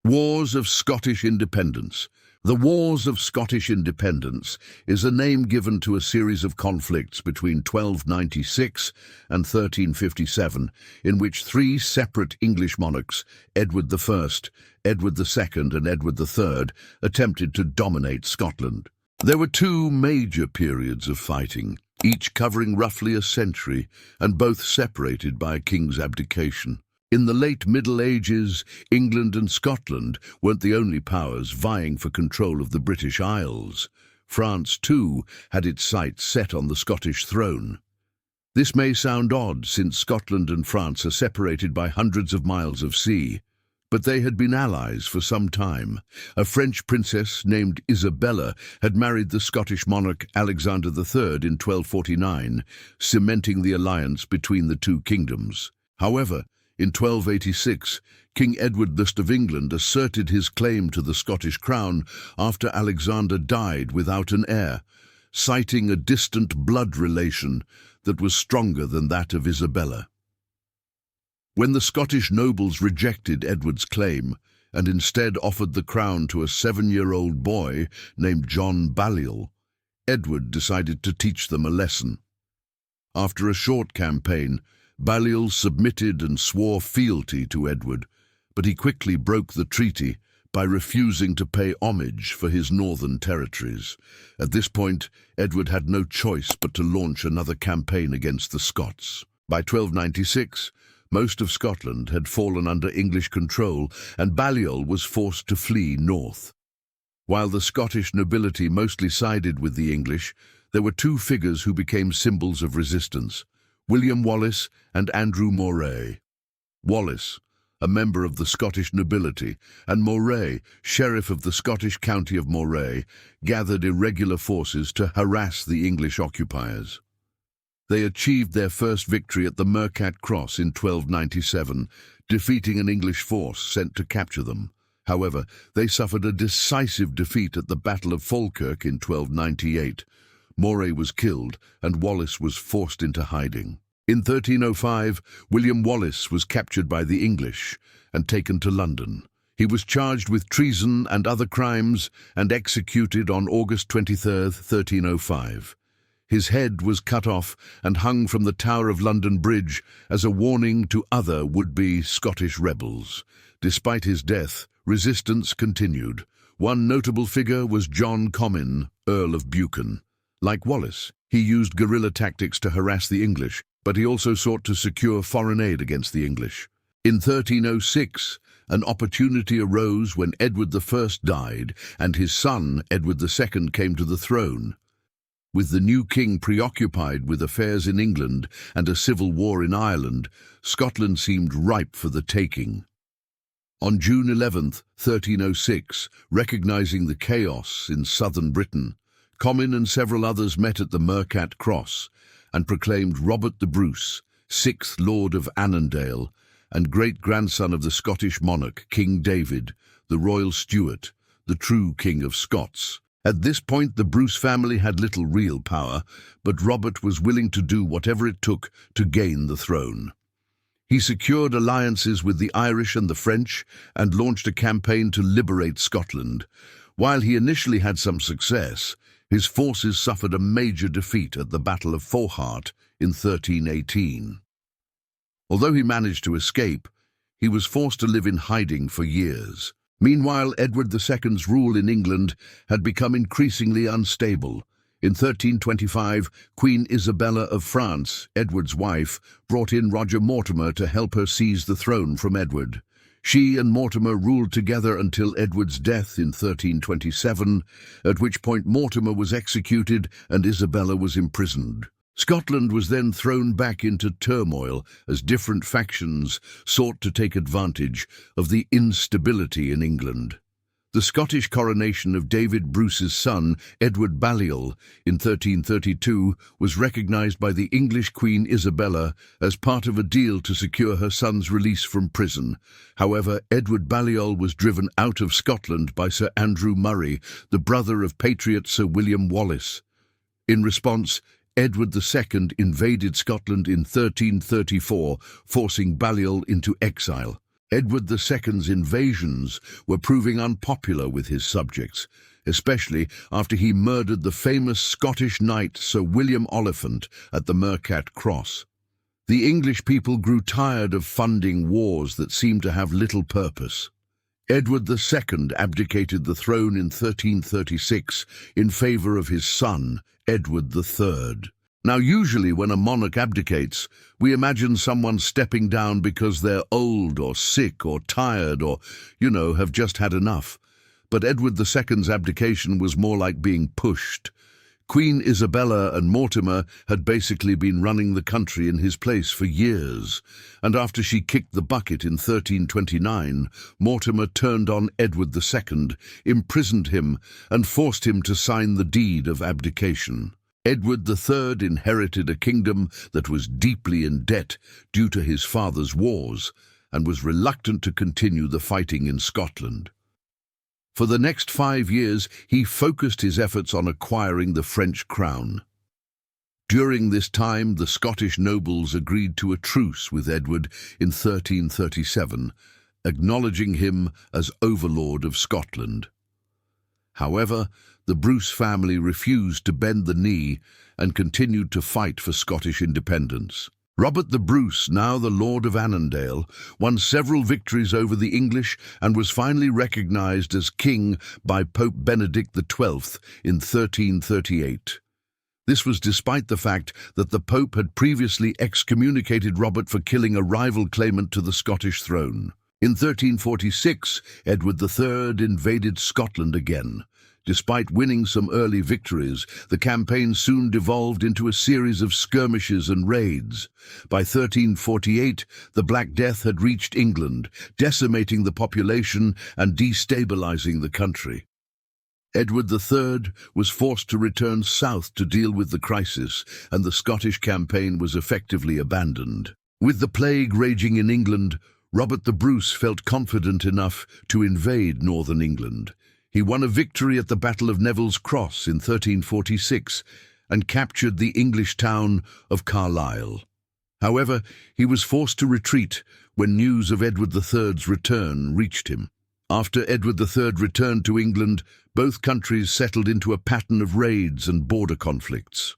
Wars of Scottish Independence. The Wars of Scottish Independence is a name given to a series of conflicts between 1296 and 1357, in which three separate English monarchs, Edward I, Edward II, and Edward III, attempted to dominate Scotland. There were two major periods of fighting, each covering roughly a century, and both separated by a king's abdication. In the late Middle Ages, England and Scotland weren't the only powers vying for control of the British Isles. France, too, had its sights set on the Scottish throne. This may sound odd, since Scotland and France are separated by hundreds of miles of sea, but they had been allies for some time. A French princess named Isabella had married the Scottish monarch Alexander III in 1249, cementing the alliance between the two kingdoms. However, in 1286, King Edward I of England asserted his claim to the Scottish crown after Alexander died without an heir, citing a distant blood relation that was stronger than that of Isabella. When the Scottish nobles rejected Edward's claim and instead offered the crown to a 7-year-old boy named John Balliol, Edward decided to teach them a lesson. After a short campaign, Balliol submitted and swore fealty to Edward, but he quickly broke the treaty by refusing to pay homage for his northern territories. At this point, Edward had no choice but to launch another campaign against the Scots. By 1296, most of Scotland had fallen under English control, and Balliol was forced to flee north. While the Scottish nobility mostly sided with the English, there were two figures who became symbols of resistance: William Wallace and Andrew Moray. Wallace, a member of the Scottish nobility, and Moray, sheriff of the Scottish county of Moray, gathered irregular forces to harass the English occupiers. They achieved their first victory at the Mercat Cross in 1297, defeating an English force sent to capture them. However, they suffered a decisive defeat at the Battle of Falkirk in 1298. Moray was killed, and Wallace was forced into hiding. In 1305, William Wallace was captured by the English and taken to London. He was charged with treason and other crimes and executed on August 23, 1305. His head was cut off and hung from the Tower of London Bridge as a warning to other would-be Scottish rebels. Despite his death, resistance continued. One notable figure was John Comyn, Earl of Buchan. Like Wallace, he used guerrilla tactics to harass the English, but he also sought to secure foreign aid against the English. In 1306, an opportunity arose when Edward I died and his son, Edward II, came to the throne. With the new king preoccupied with affairs in England and a civil war in Ireland, Scotland seemed ripe for the taking. On June 11, 1306, recognizing the chaos in southern Britain, Comyn and several others met at the Mercat Cross and proclaimed Robert the Bruce, 6th Lord of Annandale and great-grandson of the Scottish monarch King David, the royal Stuart, the true King of Scots. At this point, the Bruce family had little real power, but Robert was willing to do whatever it took to gain the throne. He secured alliances with the Irish and the French and launched a campaign to liberate Scotland. While he initially had some success, his forces suffered a major defeat at the Battle of Falkirk in 1318. Although he managed to escape, he was forced to live in hiding for years. Meanwhile, Edward II's rule in England had become increasingly unstable. In 1325, Queen Isabella of France, Edward's wife, brought in Roger Mortimer to help her seize the throne from Edward. She and Mortimer ruled together until Edward's death in 1327, at which point Mortimer was executed and Isabella was imprisoned. Scotland was then thrown back into turmoil as different factions sought to take advantage of the instability in England. The Scottish coronation of David Bruce's son, Edward Balliol, in 1332 was recognized by the English Queen Isabella as part of a deal to secure her son's release from prison. However, Edward Balliol was driven out of Scotland by Sir Andrew Murray, the brother of patriot Sir William Wallace. In response, Edward II invaded Scotland in 1334, forcing Balliol into exile. Edward II's invasions were proving unpopular with his subjects, especially after he murdered the famous Scottish knight Sir William Oliphant at the Mercat Cross. The English people grew tired of funding wars that seemed to have little purpose. Edward II abdicated the throne in 1336 in favor of his son, Edward III. Now, usually when a monarch abdicates, we imagine someone stepping down because they're old or sick or tired or, have just had enough. But Edward II's abdication was more like being pushed. Queen Isabella and Mortimer had basically been running the country in his place for years, and after she kicked the bucket in 1329, Mortimer turned on Edward II, imprisoned him, and forced him to sign the deed of abdication. Edward III inherited a kingdom that was deeply in debt due to his father's wars, and was reluctant to continue the fighting in Scotland. For the next 5 years, he focused his efforts on acquiring the French crown. During this time, the Scottish nobles agreed to a truce with Edward in 1337, acknowledging him as overlord of Scotland. However, the Bruce family refused to bend the knee and continued to fight for Scottish independence. Robert the Bruce, now the Lord of Annandale, won several victories over the English and was finally recognized as king by Pope Benedict XII in 1338. This was despite the fact that the Pope had previously excommunicated Robert for killing a rival claimant to the Scottish throne. In 1346, Edward III invaded Scotland again. Despite winning some early victories, the campaign soon devolved into a series of skirmishes and raids. By 1348, the Black Death had reached England, decimating the population and destabilizing the country. Edward III was forced to return south to deal with the crisis, and the Scottish campaign was effectively abandoned. With the plague raging in England, Robert the Bruce felt confident enough to invade northern England. He won a victory at the Battle of Neville's Cross in 1346 and captured the English town of Carlisle. However, he was forced to retreat when news of Edward III's return reached him. After Edward III returned to England, both countries settled into a pattern of raids and border conflicts.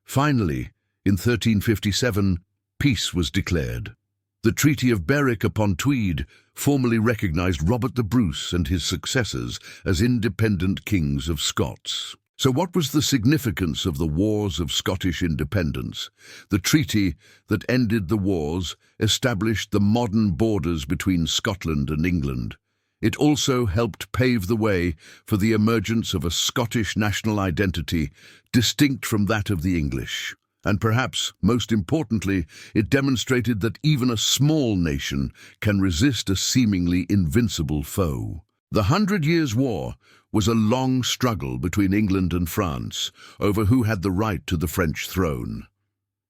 Finally, in 1357, peace was declared. The Treaty of Berwick-upon-Tweed formally recognized Robert the Bruce and his successors as independent kings of Scots. So what was the significance of the Wars of Scottish Independence? The treaty that ended the wars established the modern borders between Scotland and England. It also helped pave the way for the emergence of a Scottish national identity distinct from that of the English. And perhaps, most importantly, it demonstrated that even a small nation can resist a seemingly invincible foe. The 100 Years' War was a long struggle between England and France over who had the right to the French throne.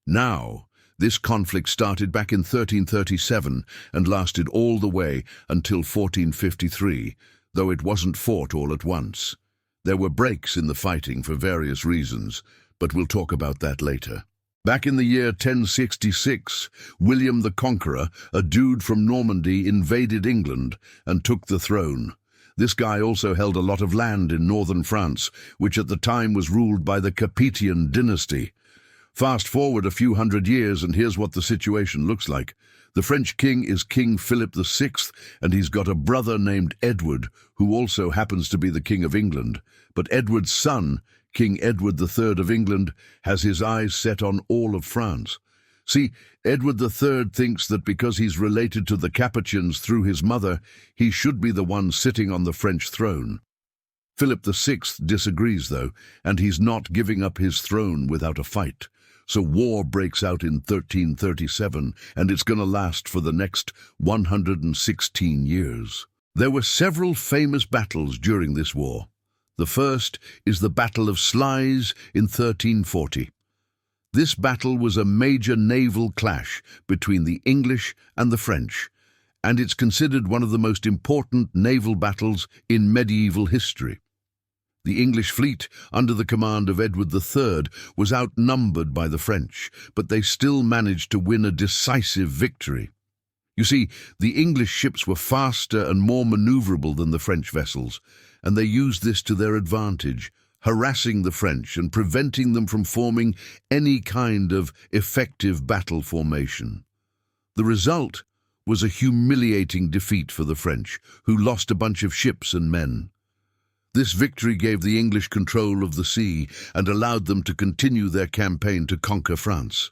Now, this conflict started back in 1337 and lasted all the way until 1453, though it wasn't fought all at once. There were breaks in the fighting for various reasons, but we'll talk about that later. Back in the year 1066, William the Conqueror, a dude from Normandy, invaded England and took the throne. This guy also held a lot of land in northern France, which at the time was ruled by the Capetian dynasty. Fast forward a few hundred years, and here's what the situation looks like. The French king is King Philip VI, and he's got a brother named Edward, who also happens to be the King of England. But Edward's son, King Edward III of England, has his eyes set on all of France. See, Edward III thinks that because he's related to the Capetians through his mother, he should be the one sitting on the French throne. Philip VI disagrees, though, and he's not giving up his throne without a fight. So war breaks out in 1337, and it's going to last for the next 116 years. There were several famous battles during this war. The first is the Battle of Sluys in 1340. This battle was a major naval clash between the English and the French, and it's considered one of the most important naval battles in medieval history. The English fleet, under the command of Edward III, was outnumbered by the French, but they still managed to win a decisive victory. You see, the English ships were faster and more maneuverable than the French vessels, and they used this to their advantage, harassing the French and preventing them from forming any kind of effective battle formation. The result was a humiliating defeat for the French, who lost a bunch of ships and men. This victory gave the English control of the sea and allowed them to continue their campaign to conquer France.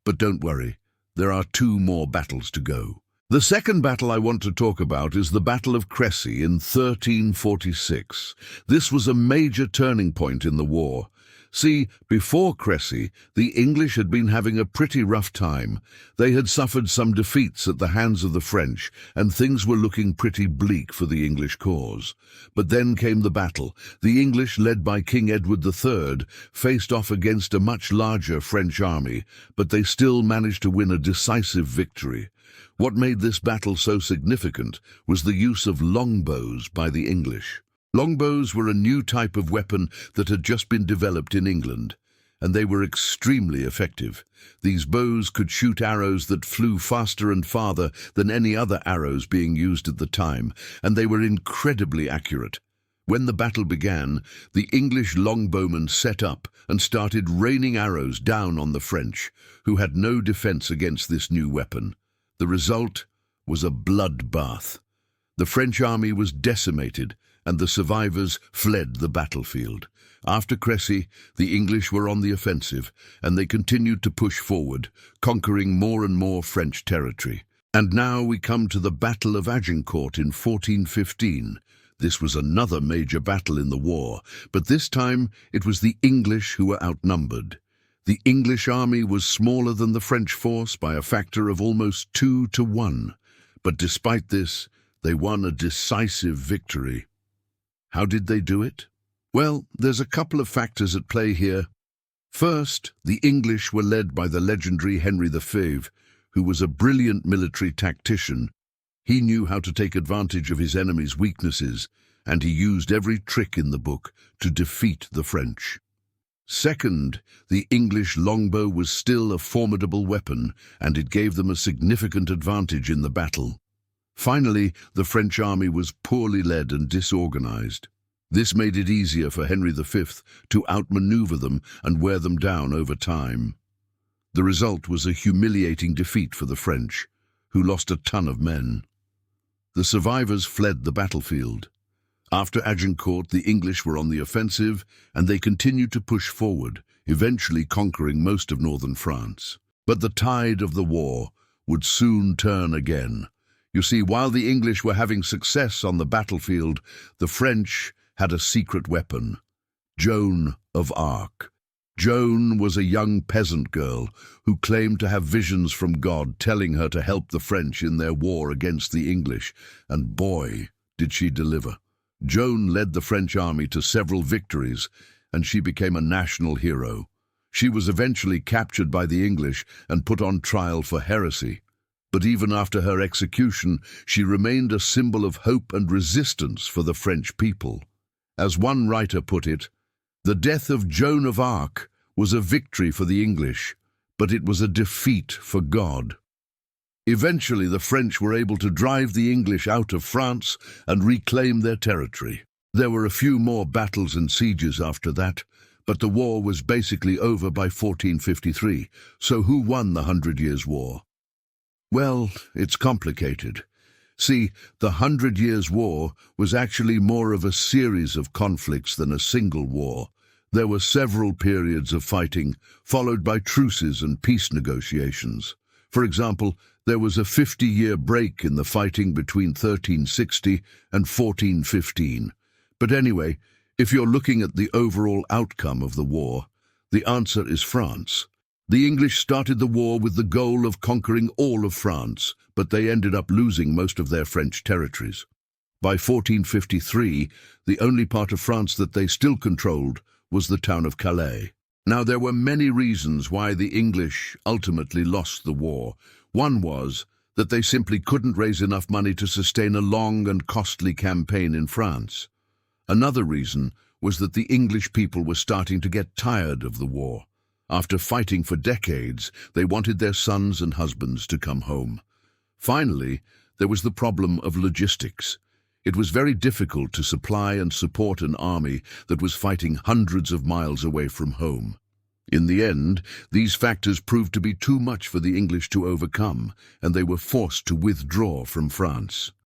But don't worry, there are 2 more battles to go. The second battle I want to talk about is the Battle of Crecy in 1346. This was a major turning point in the war. See, before Crecy, the English had been having a pretty rough time. They had suffered some defeats at the hands of the French, and things were looking pretty bleak for the English cause. But then came the battle. The English, led by King Edward III, faced off against a much larger French army, but they still managed to win a decisive victory. What made this battle so significant was the use of longbows by the English. Longbows were a new type of weapon that had just been developed in England, and they were extremely effective. These bows could shoot arrows that flew faster and farther than any other arrows being used at the time, and they were incredibly accurate. When the battle began, the English longbowmen set up and started raining arrows down on the French, who had no defense against this new weapon. The result was a bloodbath. The French army was decimated, and the survivors fled the battlefield. After Crecy, the English were on the offensive, and they continued to push forward, conquering more and more French territory. And now we come to the Battle of Agincourt in 1415. This was another major battle in the war, but this time it was the English who were outnumbered. The English army was smaller than the French force by a factor of almost 2 to 1. But despite this, they won a decisive victory. How did they do it? Well, there's a couple of factors at play here. First, the English were led by the legendary Henry V, who was a brilliant military tactician. He knew how to take advantage of his enemy's weaknesses, and he used every trick in the book to defeat the French. Second, the English longbow was still a formidable weapon, and it gave them a significant advantage in the battle. Finally, the French army was poorly led and disorganized. This made it easier for Henry V to outmaneuver them and wear them down over time. The result was a humiliating defeat for the French, who lost a ton of men. The survivors fled the battlefield. After Agincourt, the English were on the offensive, and they continued to push forward, eventually conquering most of northern France. But the tide of the war would soon turn again. You see, while the English were having success on the battlefield, the French had a secret weapon, Joan of Arc. Joan was a young peasant girl who claimed to have visions from God telling her to help the French in their war against the English, and boy, did she deliver. Joan led the French army to several victories, and she became a national hero. She was eventually captured by the English and put on trial for heresy. But even after her execution, she remained a symbol of hope and resistance for the French people. As one writer put it, the death of Joan of Arc was a victory for the English, but it was a defeat for God. Eventually, the French were able to drive the English out of France and reclaim their territory. There were a few more battles and sieges after that, but the war was basically over by 1453. So who won the 100 Years' War? Well, it's complicated. See, the 100 Years' War was actually more of a series of conflicts than a single war. There were several periods of fighting, followed by truces and peace negotiations. For example, there was a 50-year break in the fighting between 1360 and 1415. But anyway, if you're looking at the overall outcome of the war, the answer is France. The English started the war with the goal of conquering all of France, but they ended up losing most of their French territories. By 1453, the only part of France that they still controlled was the town of Calais. Now, there were many reasons why the English ultimately lost the war. One was that they simply couldn't raise enough money to sustain a long and costly campaign in France. Another reason was that the English people were starting to get tired of the war. After fighting for decades, they wanted their sons and husbands to come home. Finally, there was the problem of logistics. It was very difficult to supply and support an army that was fighting hundreds of miles away from home. In the end, these factors proved to be too much for the English to overcome, and they were forced to withdraw from France.